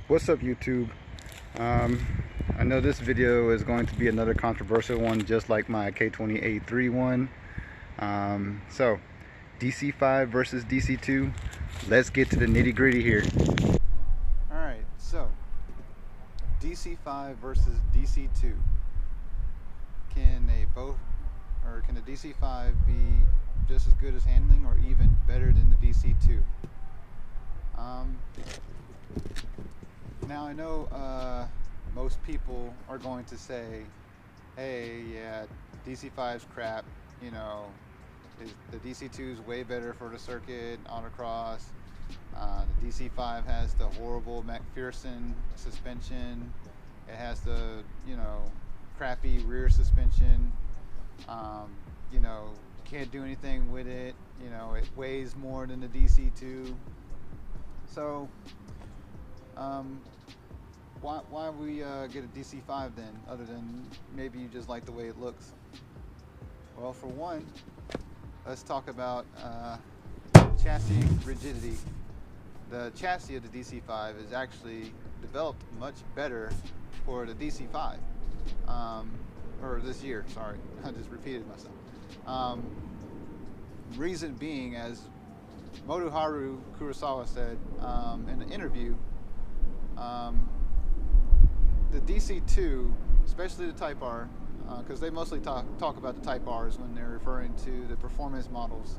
What's up, YouTube? I know this video is going to be another controversial one, just like my K20A3 one. So DC5 versus DC2. Let's get to the nitty-gritty here. Alright, so DC5 versus DC2. Can the DC5 be just as good as handling or even better than the DC2? Now I know most people are going to say, hey, yeah, DC5's crap, you know, the DC2 is way better for the circuit, autocross. The DC5 has the horrible McPherson suspension. It has the, you know, crappy rear suspension. You know, can't do anything with it. You know, it weighs more than the DC2. So, why we get a DC5 then, other than maybe you just like the way it looks? Well, for one, let's talk about chassis rigidity. The chassis of the DC5 is actually developed much better for the DC5, or this year, sorry, I just repeated myself. Reason being, as Motoharu Kurosawa said in an interview, the DC2, especially the Type R, because they mostly talk about the Type Rs when they're referring to the performance models.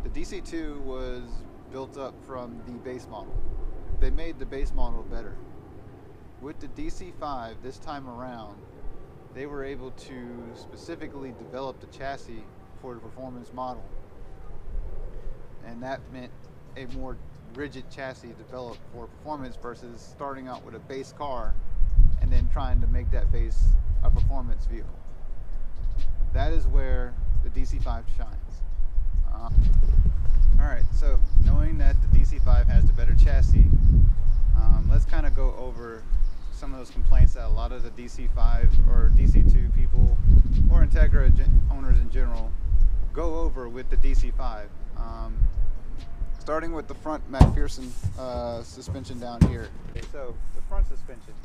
The DC2 was built up from the base model. They made the base model better. With the DC5 this time around, they were able to specifically develop the chassis for the performance model. And that meant a more rigid chassis developed for performance versus starting out with a base car and then trying to make that base a performance vehicle. That is where the DC5 shines. Alright, so knowing that the DC5 has the better chassis, let's kind of go over some of those complaints that a lot of the DC5 or DC2 people or Integra owners in general go over with the DC5. Starting with the front McPherson suspension down here. Okay, so the front suspension.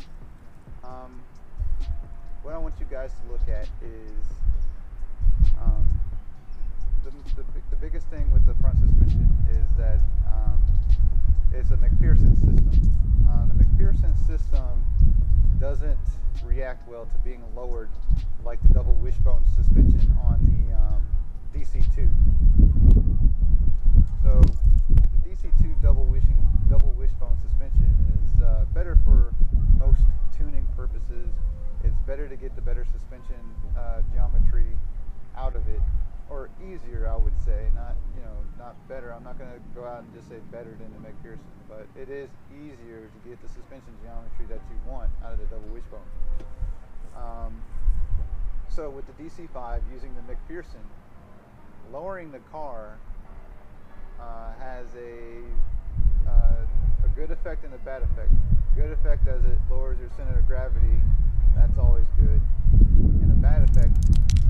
What I want you guys to look at is the biggest thing with the front suspension is that it's a McPherson system. The McPherson system doesn't react well to being lowered like the double wishbone suspension on the DC2. So the DC2 double wishbone suspension is better for most tuning purposes. It's better to get the better suspension geometry out of it, or easier, I would say. Not better. I'm not going to go out and just say better than the McPherson, but it is easier to get the suspension geometry that you want out of the double wishbone. So with the DC5 using the McPherson, lowering the car has a good effect and a bad effect. Good effect as it lowers your center of gravity. That's always good. And a bad effect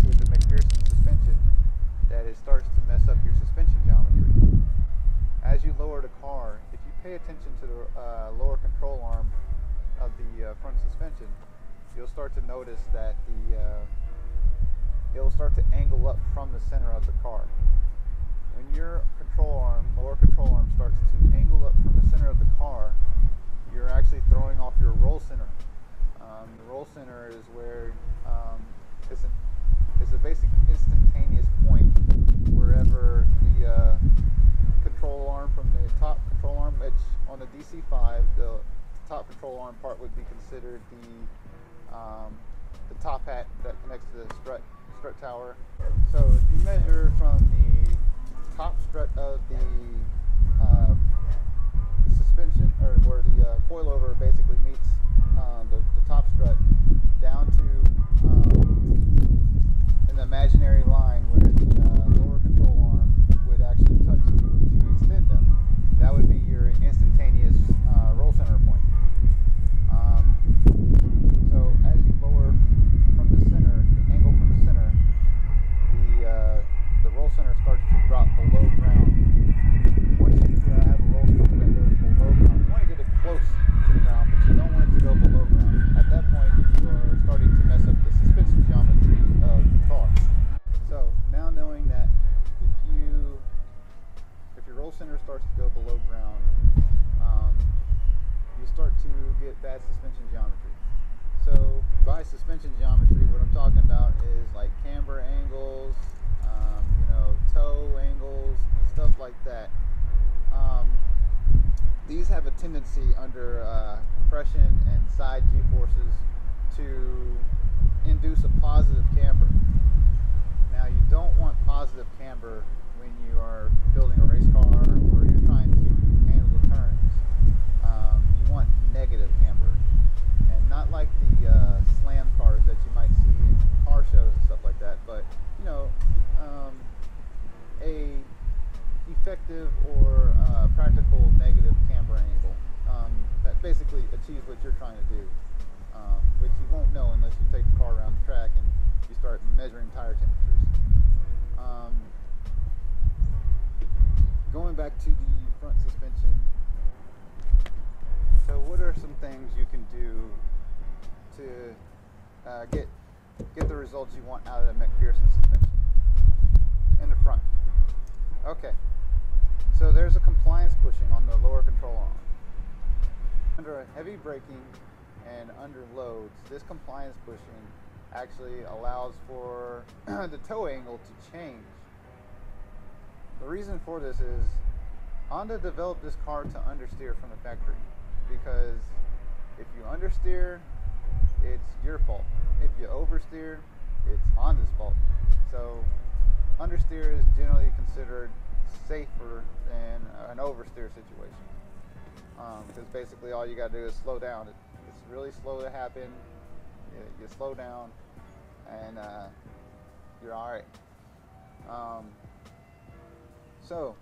with the McPherson suspension, that it starts to mess up your suspension geometry. As you lower the car, if you pay attention to the lower control arm of the front suspension, you'll start to notice that it'll start to angle up from the center of the car. When your lower control arm starts to angle up from the center of the car, you're actually throwing off your roll center. The roll center is where it's a basic instantaneous point wherever the control arm from the top control arm, which on the DC5, the top control arm part would be considered the top hat that connects to the strut tower. So if you measure from the top strut of the suspension, or where the coilover basically meets the top strut, down to an imaginary line where the lower control arm would actually touch to extend them. That would be your instantaneous roll center point. So as you lower from the center, the angle from the center, the roll center starts to drop below ground. Once you have a roll center that goes below ground, you want to get it close get bad suspension geometry. So by suspension geometry, what I'm talking about is like camber angles, toe angles, stuff like that. These have a tendency under compression and side G-forces to induce a positive camber. Now, you don't want positive camber when you are building a race car or you're trying to handle the turns. You want negative camber, and not like the slam cars that you might see in car shows and stuff like that, but a effective or practical negative camber angle that basically achieves what you're trying to do, which you won't know unless you take the car around the track and you start measuring tire temperatures. Going back to the front suspension, so what are some things you can do to get the results you want out of the McPherson suspension in the front? Okay, so there's a compliance bushing on the lower control arm. Under a heavy braking and under loads, this compliance bushing actually allows for the toe angle to change. The reason for this is Honda developed this car to understeer from the factory, because if you understeer, it's your fault. If you oversteer, it's Honda's fault. So understeer is generally considered safer than an oversteer situation, because basically all you got to do is slow down. It's really slow to happen. You slow down and you're all right. So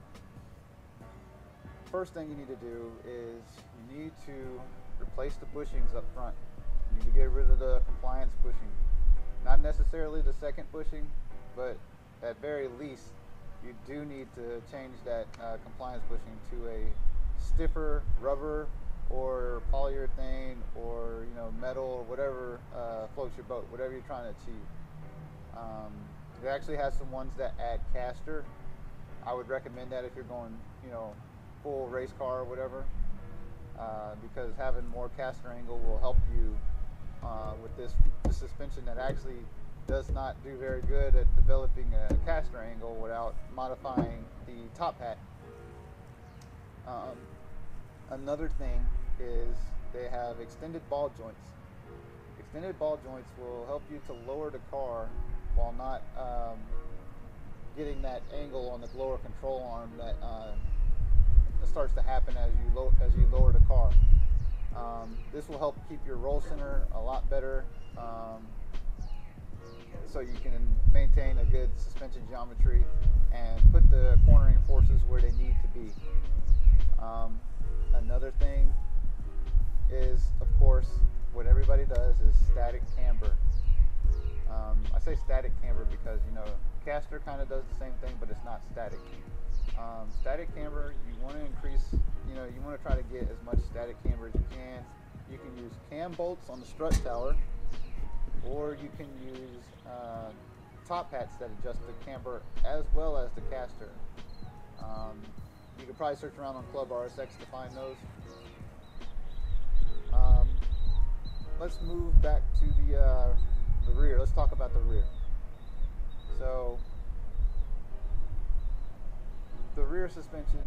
first thing you need to do is you need to replace the bushings up front. You need to get rid of the compliance bushing. Not necessarily the second bushing, but at very least you do need to change that compliance bushing to a stiffer rubber or polyurethane or metal or whatever floats your boat, whatever you're trying to achieve. It actually has some ones that add caster. I would recommend that if you're going full race car or whatever, because having more caster angle will help you with this suspension that actually does not do very good at developing a caster angle without modifying the top hat. Another thing is they have extended ball joints. Extended ball joints will help you to lower the car while not getting that angle on the lower control arm that starts to happen as you lower the car. This will help keep your roll center a lot better, so you can maintain a good suspension geometry and put the cornering forces where they need to be. Another thing is, of course, what everybody does is static camber. I say static camber because caster kind of does the same thing, but it's not static. Static camber, you want to increase, you want to try to get as much static camber as you can. You can use cam bolts on the strut tower, or you can use top hats that adjust the camber as well as the caster. You could probably search around on Club RSX to find those. Let's move back to the rear. Let's talk about the rear. So the rear suspension,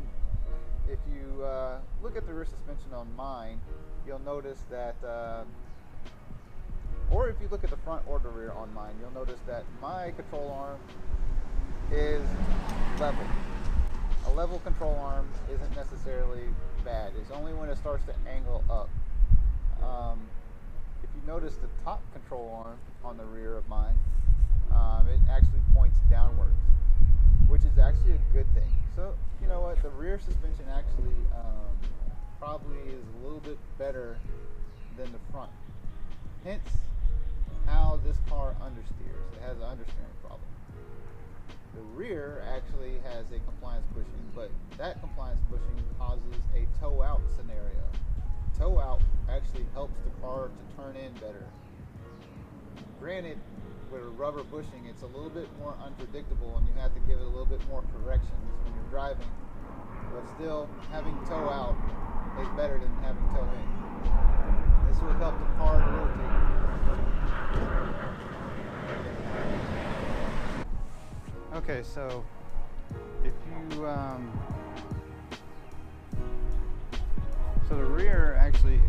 if you look at the rear suspension on mine, you'll notice that, or if you look at the front or the rear on mine, you'll notice that my control arm is level. A level control arm isn't necessarily bad. It's only when it starts to angle up. If you notice the top control arm on the rear of mine, it actually points downwards, which is actually a good thing. So you know what, the rear suspension actually probably is a little bit better than the front. Hence how this car understeers. It has an understeering problem. The rear actually has a compliance bushing, but that compliance bushing causes a toe out scenario. Toe out actually helps the car to turn in better. Granted, with a rubber bushing, it's a little bit more unpredictable and you have to give it a little bit more corrections when you're driving, but still having toe out is better than having toe in. This will help the car to rotate. Okay, so if you so the rear actually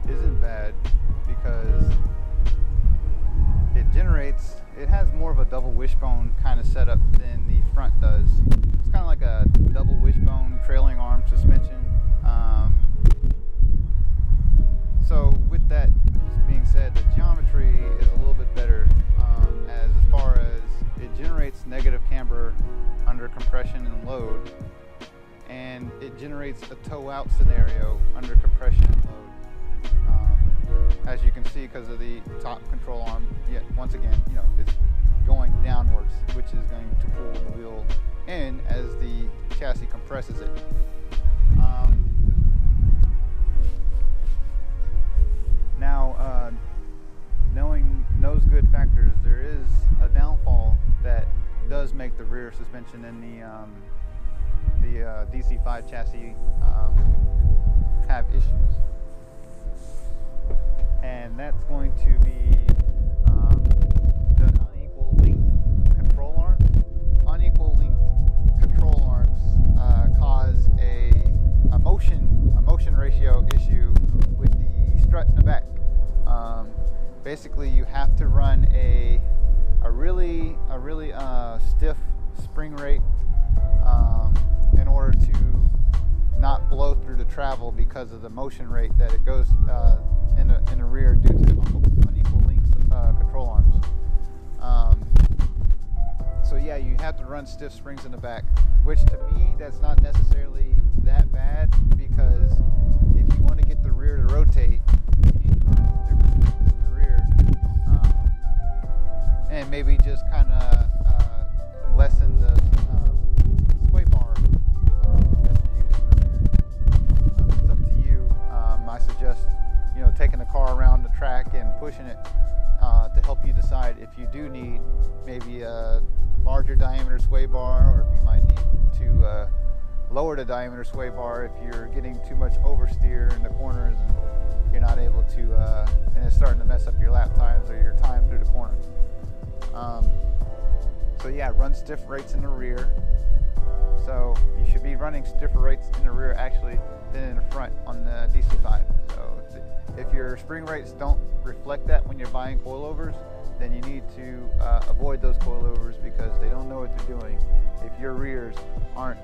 isn't bad because it has more of a double wishbone kind of setup than the front does. It's kind of like a double wishbone trailing arm suspension. So with that being said, the geometry is a little bit better as far as it generates negative camber under compression and load, and it generates a toe out scenario under compression and load. As you can see, because of the top control arm, yet once again, it's going downwards, which is going to pull the wheel in as the chassis compresses it. Now, knowing those good factors, there is a downfall that does make the rear suspension in the DC5 chassis have issues. And that's going to be the unequal linked control arms. Unequal linked control arms cause a motion ratio issue with the strut in the back. Basically, you have to run a really stiff spring rate in order to not blow through the travel because of the motion rate that it goes in the rear due to unequal links control arms. So yeah, you have to run stiff springs in the back, which to me that's not necessarily that bad, because if you want to get the rear to rotate, you need to run different springs in the rear, and maybe just kind of lessen the sway bar that you use in the rear. It's up to you. I suggest taking the car around the track and pushing it to help you decide if you do need maybe a larger diameter sway bar, or if you might need to lower the diameter sway bar if you're getting too much oversteer in the corners and you're not able to, and it's starting to mess up your lap times or your time through the corner. So yeah, run stiff rates in the rear. So you should be running stiffer rates in the rear actually than in the front on the DC5. So if your spring rates don't reflect that when you're buying coilovers, then you need to avoid those coilovers because they don't know what they're doing if your rears aren't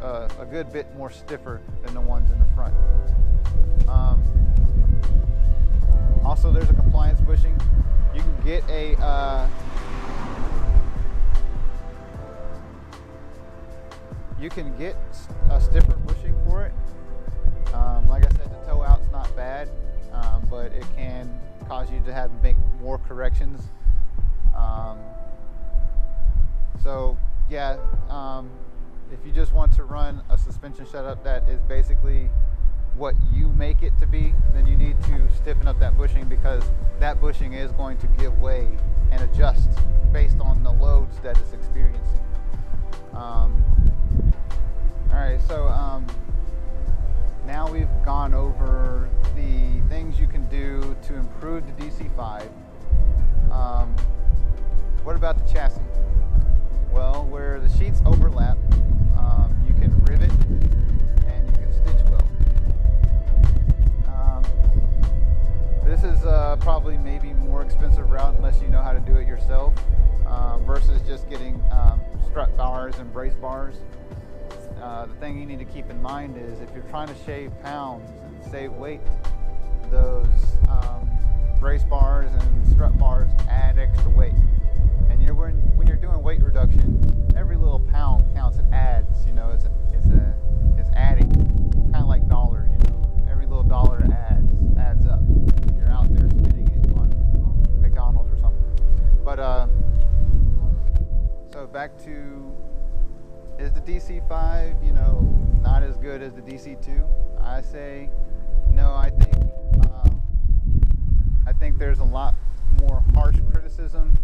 a good bit more stiffer than the ones in the front. Also, there's a compliance bushing. You can get a stiffer bushing for it. Like I said, the toe out's not bad, but it can cause you to make more corrections. So yeah, if you just want to run a suspension setup that is basically what you make it to be, then you need to stiffen up that bushing, because that bushing is going to give way and adjust based on the loads that it's experiencing. Alright, so now we've gone over the things you can do to improve the DC5. What about the chassis? Well, where the sheets overlap, you can rivet and you can stitch weld. This is probably maybe more expensive route unless you know how to do it yourself, versus just getting strut bars and brace bars. The thing you need to keep in mind is if you're trying to shave pounds and save weight, those brace bars and strut bars add extra weight. And when you're doing weight reduction, every little pound counts. It adds. It's adding, kind of like dollars. Every little dollar adds up. You're out there spending it on McDonald's or something. But so back to, is the DC5 not as good as the DC2? I say no. I think there's a lot more harsh criticism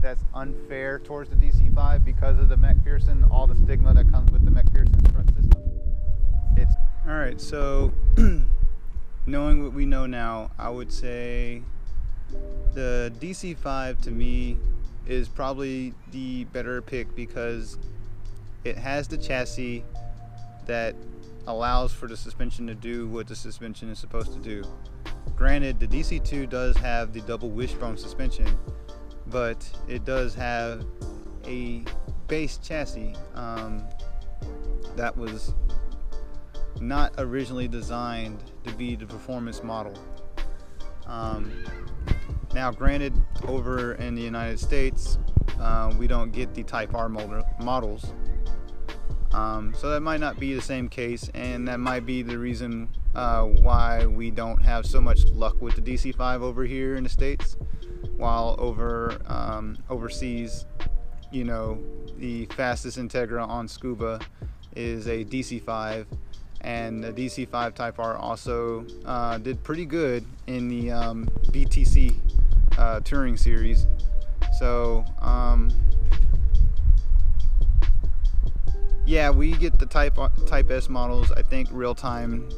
that's unfair towards the DC5 because of the McPherson, all the stigma that comes with the McPherson strut system. Alright, so knowing what we know now, I would say the DC5 to me is probably the better pick because it has the chassis that allows for the suspension to do what the suspension is supposed to do. Granted, the DC2 does have the double wishbone suspension, but it does have a base chassis that was not originally designed to be the performance model. Now granted, over in the United States, we don't get the Type R models, so that might not be the same case, and that might be the reason why we don't have so much luck with the DC5 over here in the States, while overseas, you know, the fastest Integra on Scuba is a DC5, and the DC5 Type R also did pretty good in the BTC touring series. So yeah, we get the Type S models. I think real time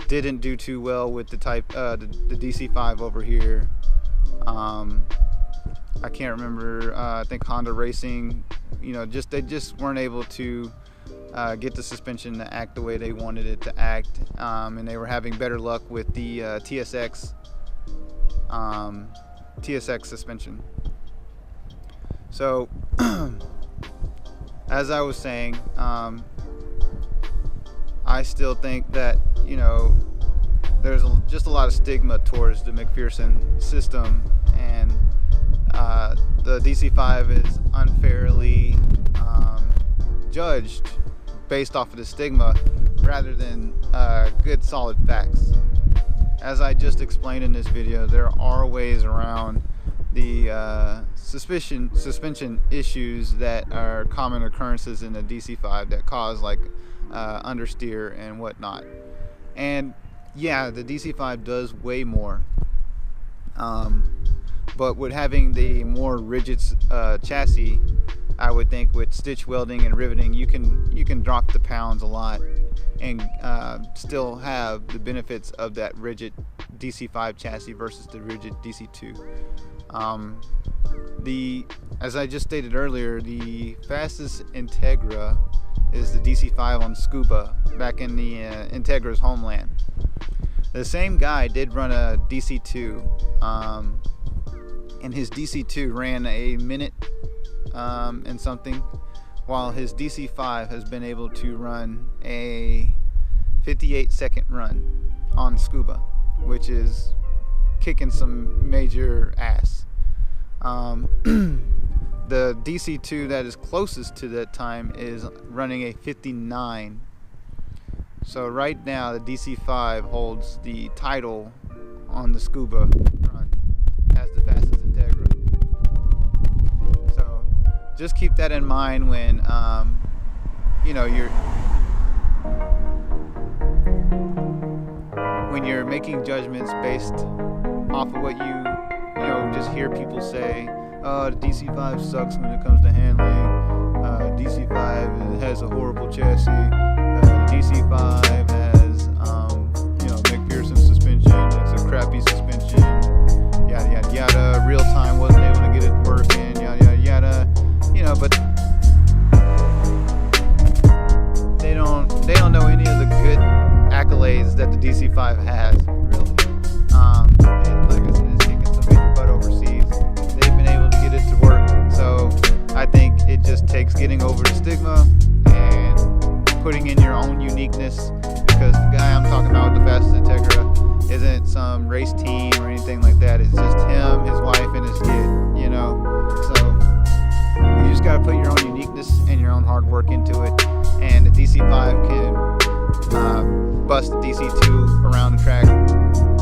didn't do too well with the the DC5 over here. I can't remember. I think Honda Racing, you know, they just weren't able to get the suspension to act the way they wanted it to act, and they were having better luck with the TSX suspension. So, as I was saying, I still think that, you know, there's just a lot of stigma towards the McPherson system, and the DC5 is unfairly judged based off of the stigma rather than good solid facts. As I just explained in this video, there are ways around the suspension issues that are common occurrences in the DC5 that cause like understeer and whatnot. And yeah, the DC5 does weigh more, but with having the more rigid chassis, I would think with stitch welding and riveting, you can drop the pounds a lot and still have the benefits of that rigid DC5 chassis versus the rigid DC2. As I just stated earlier, the fastest Integra is the DC5 on Scuba back in the Integra's homeland. The same guy did run a DC2, and his DC2 ran a minute and something, while his DC5 has been able to run a 58-second run on Scuba, which is kicking some major ass. The DC2 that is closest to that time is running a 59. So right now the DC5 holds the title on the Scuba run as the fastest Integra. So just keep that in mind when you know, when you're making judgments based off of what you just hear people say. The DC5 sucks when it comes to handling. DC5 has a horrible chassis. DC5 has McPherson suspension. It's a crappy suspension. Yada yada yada. Real time wasn't able to get it working. Yada yada yada. You know, but they don't know any of the good accolades that the DC5 has. Really. And like I said, it's kicking some major butt overseas. They've been able to get it to work. So I think it just takes getting over the stigma and putting in your own uniqueness, because the guy I'm talking about with the fastest Integra isn't some race team or anything like that. It's just him, his wife, and his kid, you know. So you just got to put your own uniqueness and your own hard work into it, and the DC5 can bust the DC2 around the track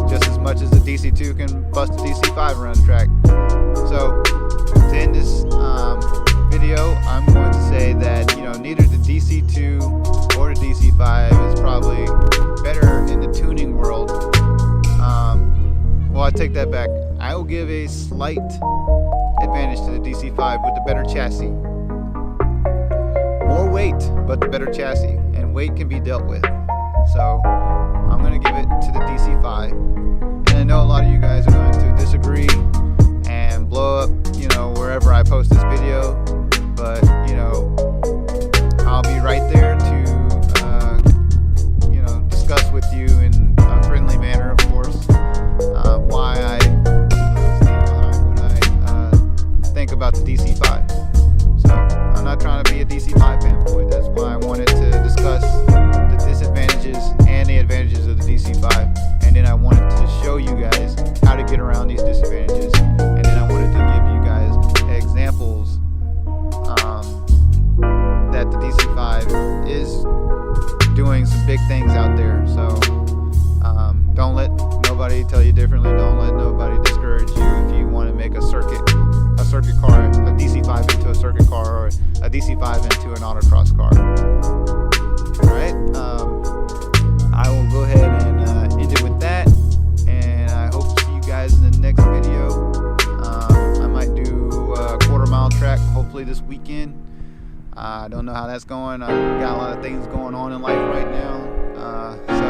just as much as the DC2 can bust the DC5 around the track. So to end this video, I'm going to say that, you know, neither the DC2 or the DC5 is probably better in the tuning world. Well, I take that back. I will give a slight advantage to the DC5 with the better chassis. More weight, but the better chassis, and weight can be dealt with. So I'm going to give it to the DC5. And I know a lot of you guys are going to disagree and blow up, wherever I post this video. But, I'll be right there to, discuss with you in a friendly manner, of course, why I stand behind what I think about the DC5. So, I'm not trying to be a DC5 fanboy. That's why I wanted to discuss the disadvantages and the advantages of the DC5. And then I wanted to show you guys how to get around these disadvantages. And then I wanted to give you guys examples that the DC5 is doing some big things out there. So don't let nobody tell you differently. Don't let nobody discourage you if you want to make a circuit car, a DC5 into a circuit car, or a DC5 into an autocross car. Alright, I will go ahead and end it with that, and I hope to see you guys in the next video. I might do a quarter-mile track hopefully this weekend. I don't know how that's going. I've got a lot of things going on in life right now, so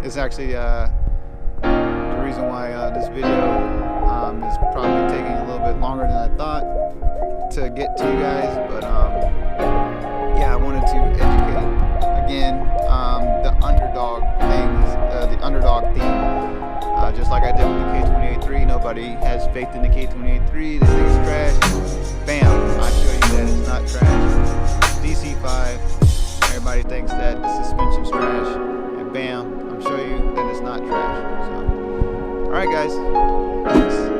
it's actually the reason why this video is probably taking a little bit longer than I thought to get to you guys. But yeah, I wanted to educate again the underdog things, the underdog theme, just like I did with the K28-3. Nobody has faith in the K28-3. This thing's trash. Bam! I show you that it's not trash. DC5. Everybody thinks that the suspension's trash, and bam! I'm showing you that it's not trash. So, all right, guys. Peace.